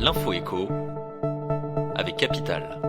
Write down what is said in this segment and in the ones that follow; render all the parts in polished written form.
L'info écho avec Capital.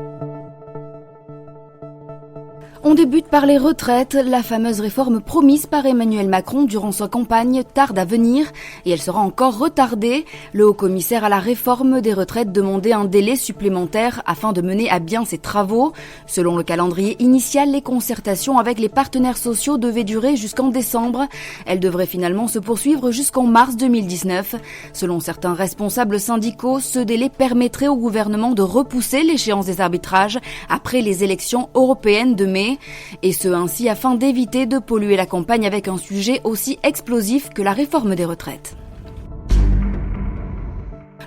On débute par les retraites. La fameuse réforme promise par Emmanuel Macron durant sa campagne tarde à venir et elle sera encore retardée. Le haut-commissaire à la réforme des retraites demandait un délai supplémentaire afin de mener à bien ses travaux. Selon le calendrier initial, les concertations avec les partenaires sociaux devaient durer jusqu'en décembre. Elles devraient finalement se poursuivre jusqu'en mars 2019. Selon certains responsables syndicaux, ce délai permettrait au gouvernement de repousser l'échéance des arbitrages après les élections européennes de mai. Et ce ainsi afin d'éviter de polluer la campagne avec un sujet aussi explosif que la réforme des retraites.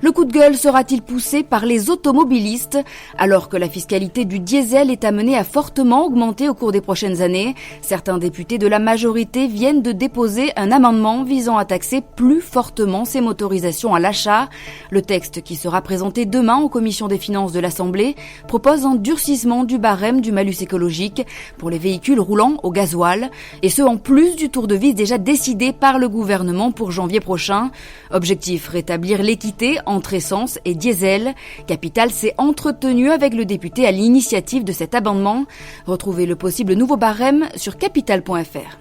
Le coup de gueule sera-t-il poussé par les automobilistes? Alors que la fiscalité du diesel est amenée à fortement augmenter au cours des prochaines années, certains députés de la majorité viennent de déposer un amendement visant à taxer plus fortement ces motorisations à l'achat. Le texte qui sera présenté demain aux commissions des finances de l'Assemblée propose un durcissement du barème du malus écologique pour les véhicules roulant au gasoil, et ce en plus du tour de vis déjà décidé par le gouvernement pour janvier prochain. Objectif: rétablir l'équité entre essence et diesel. Capital s'est entretenu avec le député à l'initiative de cet amendement. Retrouvez le possible nouveau barème sur capital.fr.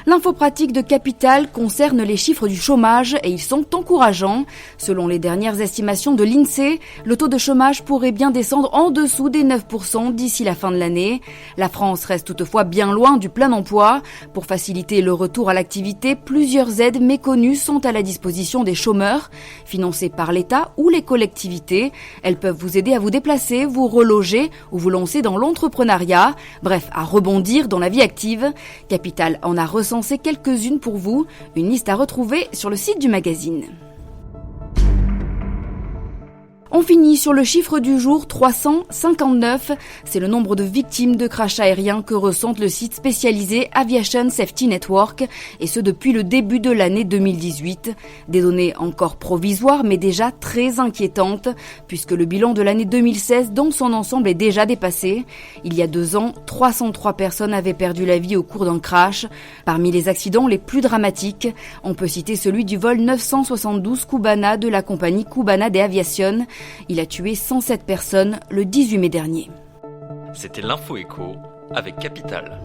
L'info pratique de Capital concerne les chiffres du chômage et ils sont encourageants. Selon les dernières estimations de l'INSEE, le taux de chômage pourrait bien descendre en dessous des 9% d'ici la fin de l'année. La France reste toutefois bien loin du plein emploi. Pour faciliter le retour à l'activité, plusieurs aides méconnues sont à la disposition des chômeurs, financées par l'État ou les collectivités. Elles peuvent vous aider à vous déplacer, vous reloger ou vous lancer dans l'entrepreneuriat, bref, à rebondir dans la vie active. Capital en a recensé quelques-unes pour vous, une liste à retrouver sur le site du magazine. On finit sur le chiffre du jour, 359. C'est le nombre de victimes de crashs aériens que ressent le site spécialisé Aviation Safety Network, et ce depuis le début de l'année 2018. Des données encore provisoires mais déjà très inquiétantes, puisque le bilan de l'année 2016 dans son ensemble est déjà dépassé. Il y a 2 ans, 303 personnes avaient perdu la vie au cours d'un crash. Parmi les accidents les plus dramatiques, on peut citer celui du vol 972 Cubana de la compagnie Cubana de Aviación. Il a tué 107 personnes le 18 mai dernier. C'était l'info écho avec Capital.